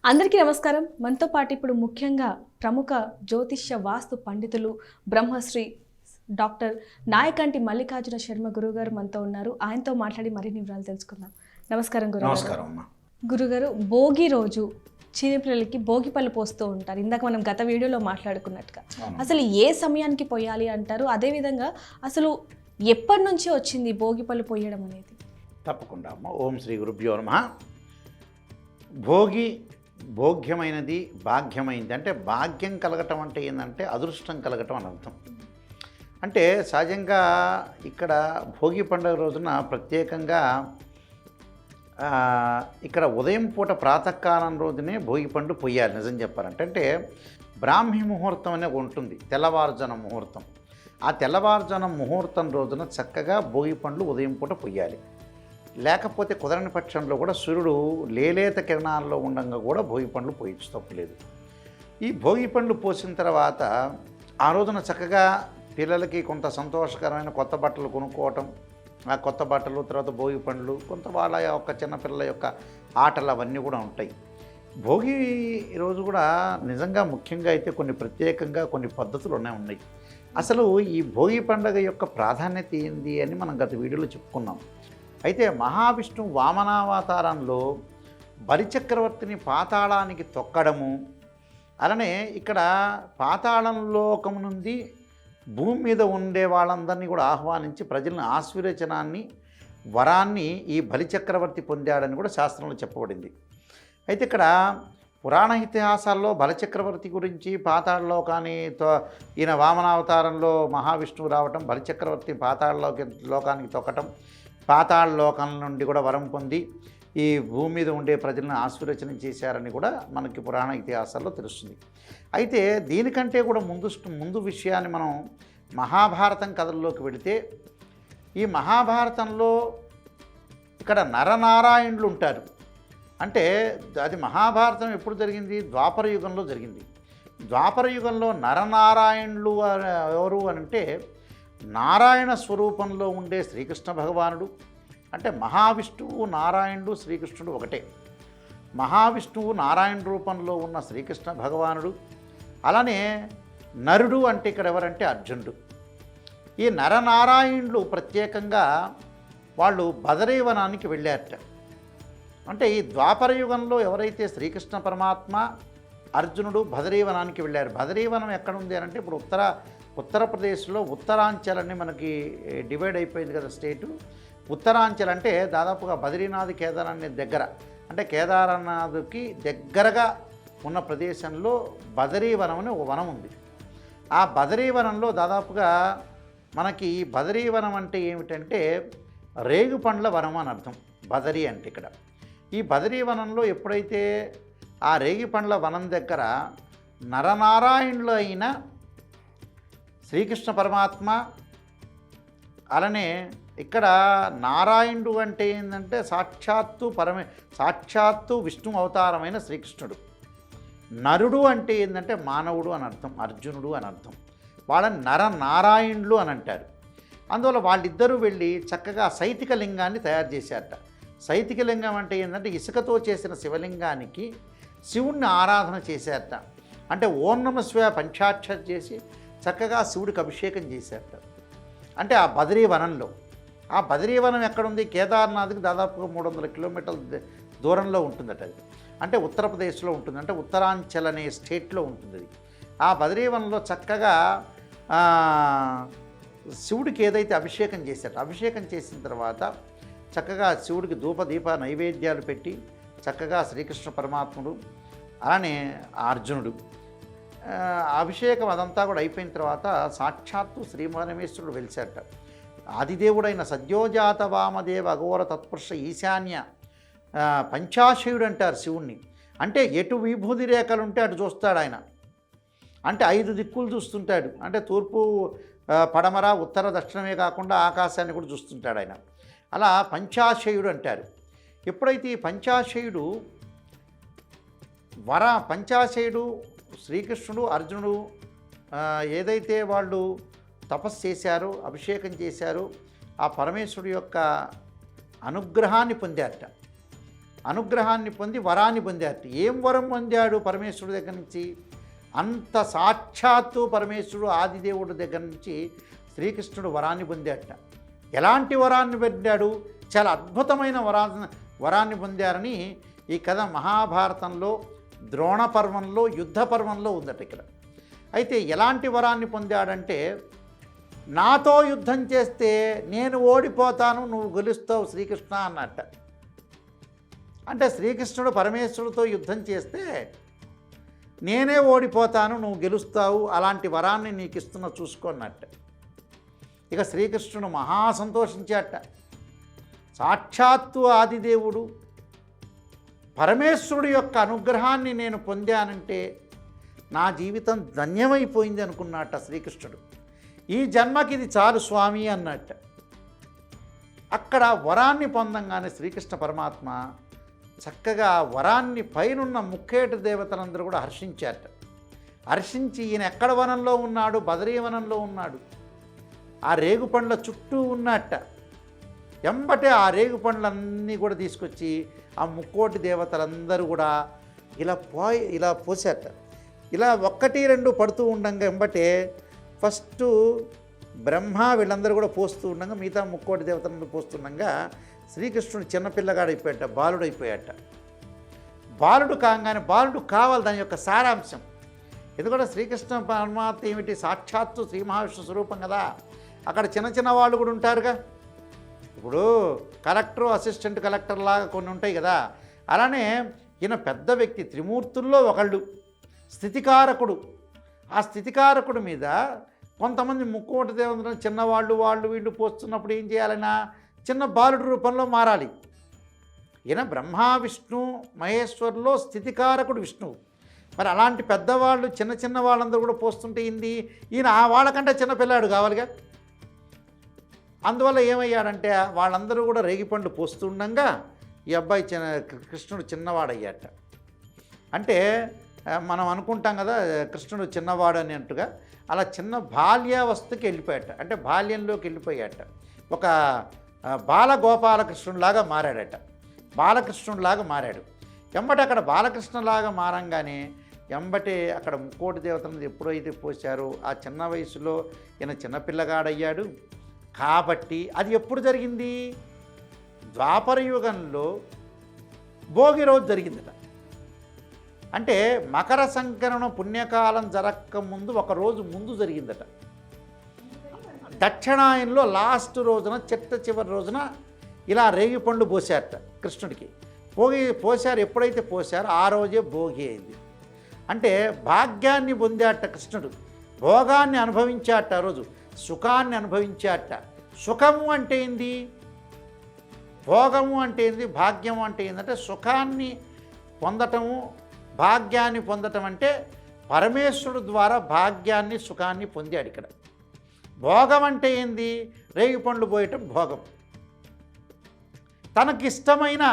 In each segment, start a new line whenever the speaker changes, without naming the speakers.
అందరికీ నమస్కారం. మనతో పాటు ఇప్పుడు ముఖ్యంగా ప్రముఖ జ్యోతిష్య వాస్తు పండితులు బ్రహ్మశ్రీ డాక్టర్ నాయకంటి మల్లికార్జున శర్మ గురుగారు మనతో ఉన్నారు. ఆయనతో మాట్లాడి మరిన్ని వివరాలు తెలుసుకుందాం. నమస్కారం గురుగారు.
నమస్కారం అమ్మా.
గురుగారు, భోగి రోజు చిన్నపిల్లలకి భోగి పళ్ళు పోస్తూ ఉంటారు. ఇందాక మనం గత వీడియోలో మాట్లాడుకున్నట్టుగా అసలు ఏ సమయానికి పోయాలి అంటారు? అదేవిధంగా అసలు ఎప్పటి నుంచి వచ్చింది భోగి పళ్ళు పోయడం అనేది?
తప్పకుండా అమ్మ. ఓం శ్రీ గురుభ్యో నమః. భోగి భోగ్యమైనది, భాగ్యమైనది. అంటే భాగ్యం కలగటం అంటే ఏంటంటే అదృష్టం కలగటం అని అర్థం. అంటే సహజంగా ఇక్కడ భోగి పండుగ రోజున ప్రత్యేకంగా ఇక్కడ ఉదయం పూట ప్రాతకాలం రోజునే భోగి పండు పొయ్యాలి. నిజం చెప్పాలంటే అంటే బ్రాహ్మీ ముహూర్తం అనేది ఉంటుంది, తెల్లవారుజాన ముహూర్తం. ఆ తెల్లవారుజాన ముహూర్తం రోజున చక్కగా భోగి పండ్లు ఉదయం పూట పొయ్యాలి. లేకపోతే కుదరని పక్షంలో కూడా సూర్యుడు లేలేత కిరణాల్లో ఉండగా కూడా భోగి పండ్లు పోయచ్చు, తప్పులేదు. ఈ భోగి పండ్లు పోసిన తర్వాత ఆ రోజున చక్కగా పిల్లలకి కొంత సంతోషకరమైన కొత్త బట్టలు కొనుక్కోవటం, ఆ కొత్త బట్టలు, తర్వాత భోగి పండ్లు, కొంత వాళ్ళ యొక్క చిన్నపిల్లల యొక్క ఆటలు అవన్నీ కూడా ఉంటాయి. భోగి రోజు కూడా నిజంగా ముఖ్యంగా అయితే కొన్ని ప్రత్యేకంగా కొన్ని పద్ధతులు ఉన్నాయి. అసలు ఈ భోగి పండుగ యొక్క ప్రాధాన్యత ఏంది అని మనం గత వీడియోలో చెప్పుకున్నాం. అయితే మహావిష్ణువు వామనావతారంలో బలిచక్రవర్తిని పాతాళానికి తొక్కడము, అలానే ఇక్కడ పాతాళంలోకం నుండి భూమి మీద ఉండే వాళ్ళందరినీ కూడా ఆహ్వానించి ప్రజలను ఆశీర్వచనాన్ని, వరాన్ని ఈ బలిచక్రవర్తి పొందాడని కూడా శాస్త్రంలో చెప్పబడింది. అయితే ఇక్కడ పురాణ ఇతిహాసాల్లో బలిచక్రవర్తి గురించి పాతాళలోకాన్ని ఈయన వామనావతారంలో మహావిష్ణువు రావటం, బలిచక్రవర్తి లోకానికి తొక్కటం, పాతాళలోకం నుండి కూడా వరం పొంది ఈ భూమి మీద ఉండే ప్రజలను ఆశీర్వచనం చేశారని కూడా మనకి పురాణ ఇతిహాసాల్లో తెలుస్తుంది. అయితే దీనికంటే కూడా ముందు విషయాన్ని మనం మహాభారతం కథల్లోకి వెళితే, ఈ మహాభారతంలో ఇక్కడ నరనారాయణులు ఉంటారు. అంటే అది మహాభారతం ఎప్పుడు జరిగింది? ద్వాపర యుగంలో జరిగింది. ద్వాపర యుగంలో నరనారాయణులు ఎవరు అంటే నారాయణ స్వరూపంలో ఉండే శ్రీకృష్ణ భగవానుడు. అంటే మహావిష్ణువు, నారాయణుడు, శ్రీకృష్ణుడు ఒకటే. మహావిష్ణువు నారాయణ రూపంలో ఉన్న శ్రీకృష్ణ భగవానుడు. అలానే నరుడు అంటే ఇక్కడ ఎవరంటే అర్జునుడు. ఈ నరనారాయణులు ప్రత్యేకంగా వాళ్ళు బదరీవనానికి వెళ్ళారట. అంటే ఈ ద్వాపర యుగంలో ఎవరైతే శ్రీకృష్ణ పరమాత్మ, అర్జునుడు బదరీవనానికి వెళ్ళారు. బదరీవనం ఎక్కడుంది అని అంటే ఇప్పుడు ఉత్తరప్రదేశ్లో ఉత్తరాంచల్ అని మనకి డివైడ్ అయిపోయింది కదా స్టేటు. ఉత్తరాంచల్ అంటే దాదాపుగా బద్రీనాథ్ కేదార్నాథ్ దగ్గర, అంటే కేదార్నాథ్కి దగ్గరగా ఉన్న ప్రదేశంలో బదరీవనం అని ఒక వనం ఉంది. ఆ బదరీవనంలో దాదాపుగా మనకి బదరీవనం అంటే ఏమిటంటే రేగుపండ్ల వనం అని అర్థం. బదరీ అంటే ఇక్కడ ఈ బదరీవనంలో ఎప్పుడైతే ఆ రేగిపండ్ల వనం దగ్గర నరనారాయణులు అయిన శ్రీకృష్ణ పరమాత్మ, అలానే ఇక్కడ నారాయణుడు అంటే ఏంటంటే సాక్షాత్తు విష్ణు అవతారమైన శ్రీకృష్ణుడు. నరుడు అంటే ఏంటంటే మానవుడు అని అర్థం, అర్జునుడు అని అర్థం. వాళ్ళని నరనారాయణులు అని అంటారు. అందువల్ల వాళ్ళిద్దరూ వెళ్ళి చక్కగా సైతిక లింగాన్ని తయారు చేశారట. సైతిక లింగం అంటే ఏంటంటే ఇసుకతో చేసిన శివలింగానికి శివుణ్ణి ఆరాధన చేశారట. అంటే ఓం నమః శివాయ పంచాక్షరి చేసి చక్కగా శివుడికి అభిషేకం చేశారట. అంటే ఆ బదరీవనంలో, ఆ బదరీవనం ఎక్కడుంది? కేదార్నాథ్కి దాదాపుగా 300 కిలోమీటర్ల దూరంలో ఉంటుందట. అది అంటే ఉత్తరప్రదేశ్లో ఉంటుంది, అంటే ఉత్తరాంచల్ అనే స్టేట్లో ఉంటుంది అది. ఆ బదరీవనంలో చక్కగా శివుడికి ఏదైతే అభిషేకం చేశారో, అభిషేకం చేసిన తర్వాత చక్కగా శివుడికి ధూపదీప నైవేద్యాలు పెట్టి చక్కగా శ్రీకృష్ణ పరమాత్ముడు, అలానే అర్జునుడు అభిషేకం అదంతా కూడా అయిపోయిన తర్వాత సాక్షాత్తు శ్రీపరమేశ్వరుడు వెలిశారట. ఆదిదేవుడైన సద్యోజాత వామదేవ అఘోర తత్పురుష ఈశాన్య పంచాశయుడు అంటారు శివుణ్ణి. అంటే ఎటు విభూతి రేఖలు ఉంటే అటు చూస్తాడు ఆయన. అంటే 5 దిక్కులు చూస్తుంటాడు. అంటే తూర్పు, పడమర, ఉత్తర, దక్షిణమే కాకుండా ఆకాశాన్ని కూడా చూస్తుంటాడు ఆయన. అలా పంచాశయుడు అంటారు. ఎప్పుడైతే ఈ పంచాశయుడు శ్రీకృష్ణుడు, అర్జునుడు ఏదైతే వాళ్ళు తపస్సు చేశారో, అభిషేకం చేశారో, ఆ పరమేశ్వరుడు యొక్క అనుగ్రహాన్ని పొందారట. అనుగ్రహాన్ని పొంది వరాన్ని పొందాడు. ఏం వరం పొందాడు పరమేశ్వరుడి దగ్గర నుంచి? అంత సాక్షాత్తు పరమేశ్వరుడు ఆదిదేవుడి దగ్గర నుంచి శ్రీకృష్ణుడు వరాన్ని పొందాడట. ఎలాంటి వరాన్ని పొందాడు? చాలా అద్భుతమైన వరాన్ని పొందారని ఈ కథ మహాభారతంలో ద్రోణ పర్వంలో యుద్ధ పర్వంలో ఉందట. ఇక్కడ అయితే ఎలాంటి వరాన్ని పొందాడంటే, నాతో యుద్ధం చేస్తే నేను ఓడిపోతాను, నువ్వు గెలుస్తావు శ్రీకృష్ణ అన్నట్ట. అంటే శ్రీకృష్ణుడు పరమేశ్వరుడితో యుద్ధం చేస్తే నేనే ఓడిపోతాను, నువ్వు గెలుస్తావు, అలాంటి వరాన్ని నీకు ఇస్తున్నా చూసుకున్నట్ట. ఇక శ్రీకృష్ణుడు మహా సంతోషించాట. సాక్షాత్తు ఆదిదేవుడు పరమేశ్వరుడు యొక్క అనుగ్రహాన్ని నేను పొందానంటే నా జీవితం ధన్యమైపోయింది అనుకున్నట్ట శ్రీకృష్ణుడు. ఈ జన్మకి ఇది చాలు స్వామి అన్నట్ట. అక్కడ వరాన్ని పొందంగానే శ్రీకృష్ణ పరమాత్మ చక్కగా వరాన్ని పైనున్న ముక్కేటి దేవతలందరూ కూడా హర్షించారట. హర్షించి ఈయన ఎక్కడ వనంలో ఉన్నాడు? బదరీవనంలో ఉన్నాడు. ఆ రేగుపండ్ల చుట్టూ ఉన్నట్ట. ఎంబటే ఆ రేగుపండ్లన్నీ కూడా తీసుకొచ్చి ఆ ముక్కోటి దేవతలందరూ కూడా ఇలా పోసారట. ఇలా 1, 2 పడుతూ ఉండగా ఎంబటే ఫస్ట్ బ్రహ్మ వీళ్ళందరూ కూడా పోస్తూ ఉండగా మిగతా ముక్కోటి దేవతలందరూ పోస్తుండగా శ్రీకృష్ణుడు చిన్నపిల్లగాడైపోయాట, బాలుడైపోయాట. బాలుడు కాగానే బాలుడు కావాలి దాని యొక్క సారాంశం. ఎందుకంటే శ్రీకృష్ణ పరమాత్మ ఏమిటి? సాక్షాత్తు శ్రీ మహావిష్ణు స్వరూపం కదా. అక్కడ చిన్న వాళ్ళు కూడా ఉంటారుగా. ఇప్పుడు కలెక్టర్, అసిస్టెంట్ కలెక్టర్ లాగా కొన్ని ఉంటాయి కదా. అలానే ఈయన పెద్ద వ్యక్తి, త్రిమూర్తుల్లో ఒకళ్ళు, స్థితికారకుడు. ఆ స్థితికారకుడి మీద కొంతమంది ముక్కోటి దేవతలను చిన్నవాళ్ళు వీళ్ళు పోస్తున్నప్పుడు ఏం చేయాలన్నా చిన్న బాలుడి రూపంలో మారాలి. ఈయన బ్రహ్మ విష్ణు మహేశ్వరులో స్థితికారకుడు విష్ణువు. మరి అలాంటి పెద్దవాళ్ళు చిన్న వాళ్ళందరూ కూడా పోస్తుంటే ఈయన వాళ్ళకంటే చిన్న పిల్లాడు కావాలిగా. అందువల్ల ఏమయ్యాడంటే వాళ్ళందరూ కూడా రేగిపండు పోస్తుండగా ఈ అబ్బాయి కృష్ణుడు చిన్నవాడయ్యాట. అంటే మనం అనుకుంటాం కదా కృష్ణుడు చిన్నవాడు అని అంటుగా, అలా చిన్న బాల్యావస్థకి వెళ్ళిపోయాట. అంటే బాల్యంలోకి వెళ్ళిపోయాట. ఒక బాలగోపాలకృష్ణుడిలాగా మారాడట. బాలకృష్ణుడిలాగా మారాడు. ఎంబటి అక్కడ బాలకృష్ణలాగా మారంగానే ఎంబటి అక్కడ ముక్కోటి దేవతలను ఎప్పుడైతే పోశారో ఆ చిన్న వయసులో ఈయన చిన్నపిల్లగాడయ్యాడు. కాబట్టి అది ఎప్పుడు జరిగింది? ద్వాపర యుగంలో భోగి రోజు జరిగిందట. అంటే మకర సంక్రమణ పుణ్యకాలం జరగక ముందు ఒక రోజు ముందు జరిగిందట. దక్షిణాయనంలో లాస్ట్ రోజున చివరి రోజున ఇలా రేగిపండు పోసారట కృష్ణుడికి. పోసారు. ఎప్పుడైతే పోసారో ఆ రోజే భోగి అయింది. అంటే భాగ్యాన్ని పొందాట కృష్ణుడు, భోగాన్ని అనుభవించాట. ఆ రోజు సుఖాన్ని అనుభవించాట. సుఖము అంటే ఏంది? భోగము అంటే ఏంది? భాగ్యము అంటే ఏంటంటే సుఖాన్ని పొందటము, భాగ్యాన్ని పొందటం. అంటే పరమేశ్వరుడు ద్వారా భాగ్యాన్ని సుఖాన్ని పొందాడు. ఇక్కడ భోగం అంటే ఏంది? రేగిపండ్లు పోయటం భోగం. తనకిష్టమైన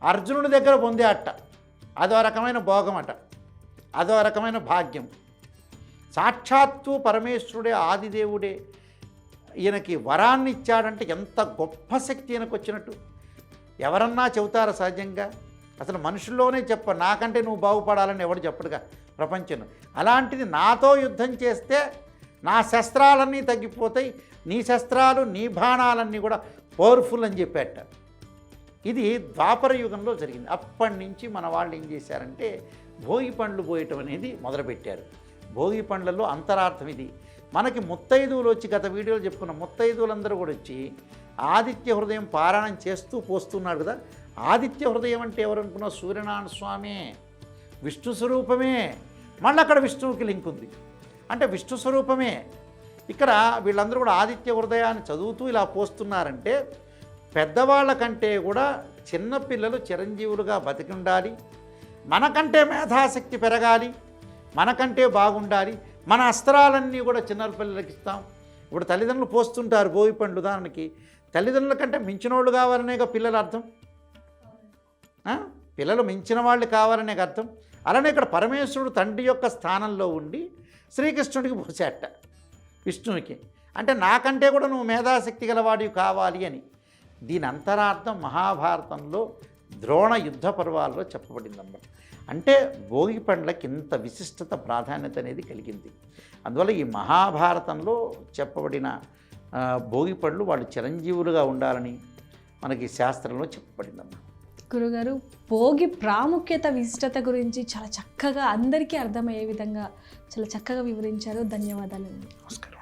అర్జునుడి దగ్గర పొందేట. అదో రకమైన భోగం అట, అదో రకమైన భాగ్యం. సాక్షాత్తు పరమేశ్వరుడే ఆదిదేవుడే ఈయనకి వరాన్ని ఇచ్చాడంటే ఎంత గొప్ప శక్తి ఈయనకు వచ్చినట్టు ఎవరన్నా చెబుతారా సహజంగా? అసలు మనుషుల్లోనే నాకంటే నువ్వు బాగుపడాలని ఎవడు చెప్పడుగా ప్రపంచంలో. అలాంటిది నాతో యుద్ధం చేస్తే నా శస్త్రాలన్నీ తగ్గిపోతాయి, నీ శస్త్రాలు నీ బాణాలన్నీ కూడా పవర్ఫుల్ అని చెప్పాట. ఇది ద్వాపర యుగంలో జరిగింది. అప్పటి నుంచి మన వాళ్ళు ఏం చేశారంటే భోగి పండ్లు పోయటం అనేది మొదలుపెట్టారు. భోగి పండ్లలో అంతరార్థం ఇది. మనకి ముత్తైదువులు వచ్చి గత వీడియోలో చెప్పుకున్న ముత్తైదువులందరూ కూడా వచ్చి ఆదిత్య హృదయం పారాయణం చేస్తూ పోస్తున్నాడు కదా. ఆదిత్య హృదయం అంటే ఎవరు అనుకున్నా? సూర్యనారాయణ స్వామి, విష్ణు స్వరూపమే. మళ్ళీ అక్కడ విష్ణువుకి లింక్ ఉంది. అంటే విష్ణు స్వరూపమే. ఇక్కడ వీళ్ళందరూ కూడా ఆదిత్య హృదయాన్ని చదువుతూ ఇలా పోస్తున్నారంటే పెద్దవాళ్ళ కంటే కూడా చిన్నపిల్లలు చిరంజీవులుగా బతికి ఉండాలి, మనకంటే మేధాశక్తి పెరగాలి, మనకంటే బాగుండాలి, మన అస్త్రాలన్నీ కూడా చిన్న పిల్లలకి ఇస్తాం. ఇప్పుడు తల్లిదండ్రులు పోస్తుంటారు భోగి పండ్లు. దానికి తల్లిదండ్రుల కంటే మించిన వాళ్ళు కావాలనేగా పిల్లల అర్థం. పిల్లలు మించిన వాళ్ళు కావాలనే అర్థం. అలానే ఇక్కడ పరమేశ్వరుడు తండ్రి యొక్క స్థానంలో ఉండి శ్రీకృష్ణుడికి పోసేట, విష్ణువుకి. అంటే నాకంటే కూడా నువ్వు మేధాశక్తి గలవాడివి కావాలి అని. దీని అంతరార్థం మహాభారతంలో ద్రోణ యుద్ధ పర్వాల్లో చెప్పబడిందమ్మ. అంటే భోగి పండ్లకి ఇంత విశిష్టత ప్రాధాన్యత అనేది కలిగింది. అందువల్ల ఈ మహాభారతంలో చెప్పబడిన భోగి పండ్లు వాళ్ళు చిరంజీవులుగా ఉండాలని మనకి శాస్త్రంలో చెప్పబడిందమ్మ.
గురుగారు, భోగి ప్రాముఖ్యత విశిష్టత గురించి చాలా చక్కగా అందరికీ అర్థమయ్యే విధంగా చాలా చక్కగా వివరించారు. ధన్యవాదాలు.
నమస్కారం.